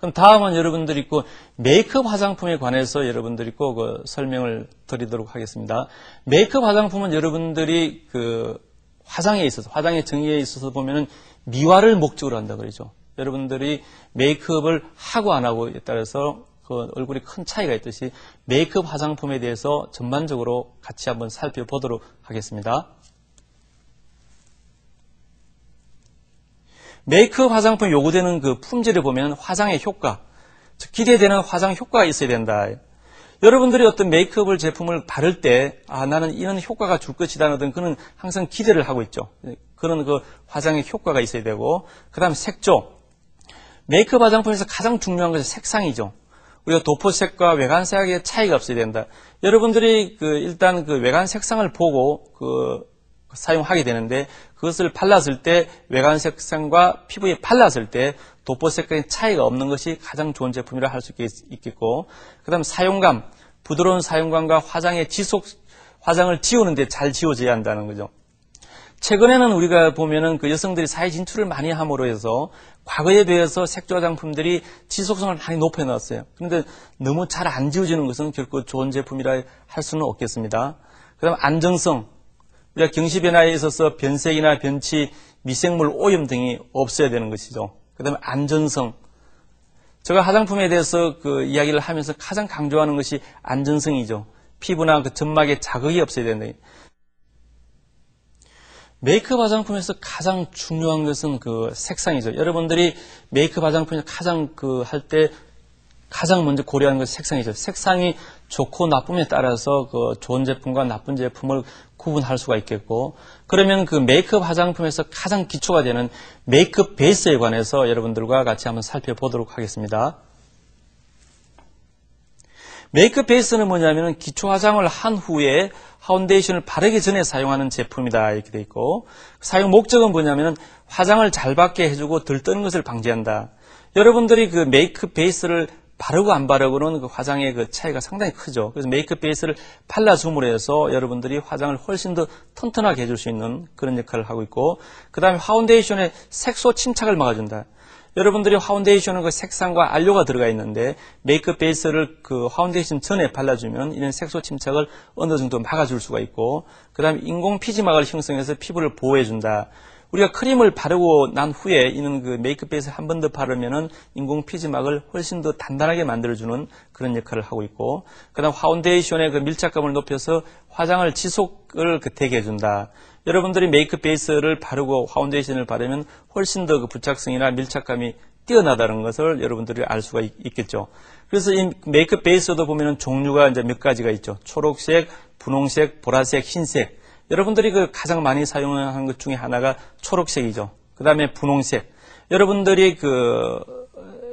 그럼 다음은 여러분들이 꼭 메이크업 화장품에 관해서 여러분들이 꼭 설명을 드리도록 하겠습니다. 메이크업 화장품은 여러분들이 화장에 있어서, 화장의 정의에 있어서 보면은 미화를 목적으로 한다 그러죠. 여러분들이 메이크업을 하고 안 하고에 따라서 얼굴에 큰 차이가 있듯이 메이크업 화장품에 대해서 전반적으로 같이 한번 살펴보도록 하겠습니다. 메이크업 화장품에 요구되는 품질을 보면 화장의 효과, 즉 기대되는 화장 효과가 있어야 된다. 여러분들이 어떤 메이크업을 제품을 바를 때 나는 이런 효과가 줄 것이다 하는 그는 항상 기대를 하고 있죠. 그런 화장의 효과가 있어야 되고, 그 다음 색조. 메이크업 화장품에서 가장 중요한 것은 색상이죠. 우리가 도포색과 외관색의 차이가 없어야 된다. 여러분들이 일단 외관 색상을 보고 사용하게 되는데, 그것을 발랐을 때 외관 색상과 피부에 발랐을 때 도포색과의 차이가 없는 것이 가장 좋은 제품이라 할 수 있겠고, 그 다음 사용감, 부드러운 사용감과 화장의 화장을 지우는데 잘 지워져야 한다는 거죠. 최근에는 우리가 보면은 여성들이 사회 진출을 많이 함으로 해서 과거에 비해서 색조 화장품들이 지속성을 많이 높여놨어요. 그런데 너무 잘 안 지워지는 것은 결코 좋은 제품이라 할 수는 없겠습니다. 그 다음 안정성. 우리가 경시 변화에 있어서 변색이나 변치, 미생물 오염 등이 없어야 되는 것이죠. 그 다음에 안전성. 제가 화장품에 대해서 이야기를 하면서 가장 강조하는 것이 안전성이죠. 피부나 점막에 자극이 없어야 된다. 메이크업 화장품에서 가장 중요한 것은 색상이죠. 여러분들이 메이크업 화장품에서 할 때 가장 먼저 고려하는 것이 색상이죠. 색상이 좋고 나쁨에 따라서 좋은 제품과 나쁜 제품을 구분할 수가 있겠고, 그러면 메이크업 화장품에서 가장 기초가 되는 메이크업 베이스에 관해서 여러분들과 같이 한번 살펴보도록 하겠습니다. 메이크업 베이스는 뭐냐면 기초 화장을 한 후에 파운데이션을 바르기 전에 사용하는 제품이다 이렇게 되어 있고, 사용 목적은 뭐냐면 화장을 잘 받게 해주고 들뜨는 것을 방지한다. 여러분들이 메이크업 베이스를 바르고 안 바르고는 화장의 차이가 상당히 크죠. 그래서 메이크업 베이스를 발라줌으로 해서 여러분들이 화장을 훨씬 더 튼튼하게 해줄 수 있는 그런 역할을 하고 있고, 그 다음에 파운데이션의 색소 침착을 막아준다. 여러분들이 파운데이션은 색상과 안료가 들어가 있는데 메이크업 베이스를 파운데이션 전에 발라주면 이런 색소 침착을 어느 정도 막아줄 수가 있고, 그 다음에 인공 피지막을 형성해서 피부를 보호해준다. 우리가 크림을 바르고 난 후에 이는 메이크업 베이스를 한 번 더 바르면은 인공 피지막을 훨씬 더 단단하게 만들어주는 그런 역할을 하고 있고, 그 다음 파운데이션의 밀착감을 높여서 화장을 지속을 되게 해준다. 여러분들이 메이크업 베이스를 바르고 파운데이션을 바르면 훨씬 더 부착성이나 밀착감이 뛰어나다는 것을 여러분들이 알 수가 있겠죠. 그래서 이 메이크업 베이스도 보면은 종류가 이제 몇 가지가 있죠. 초록색, 분홍색, 보라색, 흰색. 여러분들이 가장 많이 사용하는 것 중에 하나가 초록색이죠. 그 다음에 분홍색. 여러분들이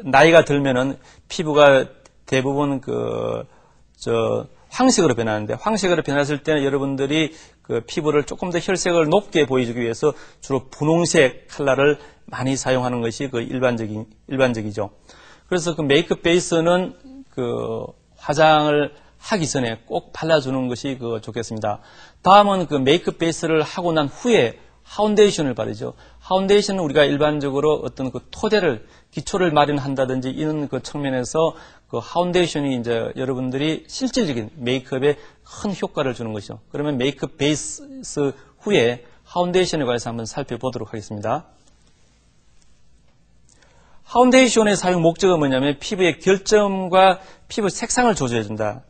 나이가 들면은 피부가 대부분 황색으로 변하는데, 황색으로 변했을 때는 여러분들이 피부를 조금 더 혈색을 높게 보여주기 위해서 주로 분홍색 컬러를 많이 사용하는 것이 일반적이죠. 그래서 메이크업 베이스는 화장을 하기 전에 꼭 발라주는 것이 좋겠습니다. 다음은 메이크업 베이스를 하고 난 후에 파운데이션을 바르죠. 파운데이션은 우리가 일반적으로 어떤 토대를, 기초를 마련한다든지 이런 측면에서 파운데이션이 이제 여러분들이 실질적인 메이크업에 큰 효과를 주는 것이죠. 그러면 메이크업 베이스 후에 파운데이션에 관해서 한번 살펴보도록 하겠습니다. 파운데이션의 사용 목적은 뭐냐면 피부의 결점과 피부 색상을 조절해준다.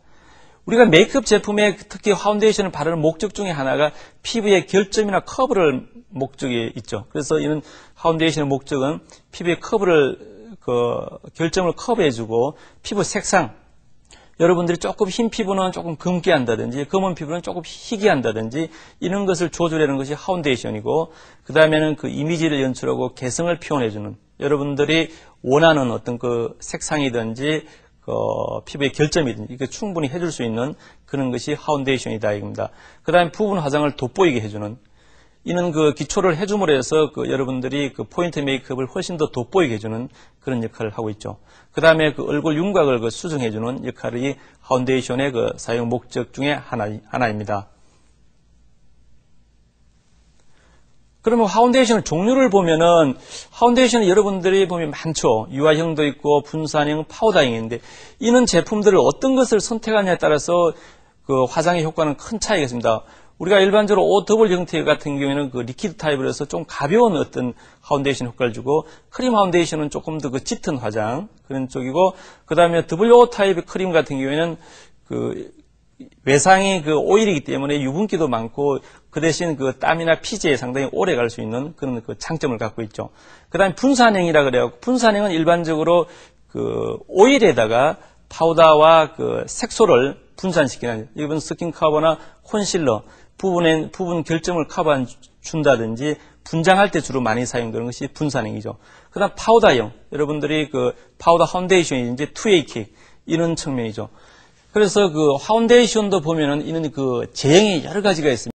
우리가 메이크업 제품에 특히 파운데이션을 바르는 목적 중에 하나가 피부의 결점이나 커브를 목적이 있죠. 그래서 이런 파운데이션의 목적은 피부의 결점을 커브해주고 피부 색상, 여러분들이 조금 흰 피부는 조금 검게 한다든지 검은 피부는 조금 희게 한다든지 이런 것을 조절하는 것이 파운데이션이고, 그 다음에는 이미지를 연출하고 개성을 표현해주는, 여러분들이 원하는 어떤 색상이든지 피부의 결점이든지 이게 충분히 해줄 수 있는 그런 것이 파운데이션이다 이겁니다. 그 다음에 부분 화장을 돋보이게 해주는, 이는 기초를 해줌으로 해서 여러분들이 포인트 메이크업을 훨씬 더 돋보이게 해주는 그런 역할을 하고 있죠. 그 다음에 얼굴 윤곽을 수정해주는 역할이 파운데이션의 사용 목적 중에 하나입니다. 그러면 파운데이션 종류를 보면은 파운데이션은 여러분들이 보면 많죠. 유화형도 있고 분산형, 파우더형이 있는데 이는 제품들을 어떤 것을 선택하냐에 따라서 그 화장의 효과는 큰 차이가 있습니다. 우리가 일반적으로 OW 형태 같은 경우에는 그 리퀴드 타입으로 해서 좀 가벼운 어떤 파운데이션 효과를 주고 크림 파운데이션은 조금 더 그 짙은 화장 그런 쪽이고 그 다음에 WO 타입의 크림 같은 경우에는 그 외상이 그 오일이기 때문에 유분기도 많고 그 대신 그 땀이나 피지에 상당히 오래 갈 수 있는 그런 그 장점을 갖고 있죠. 그 다음에 분산형이라 그래요. 분산형은 일반적으로 그 오일에다가 파우더와 그 색소를 분산시키는 이번 스킨 커버나 콘실러 부분 결점을 커버 준다든지 분장할 때 주로 많이 사용되는 것이 분산형이죠. 그 다음 파우더형 여러분들이 그 파우더 파운데이션이 이제 2A 이런 측면이죠. 그래서 그 파운데이션도 보면은 이는 그 제형이 여러 가지가 있습니다.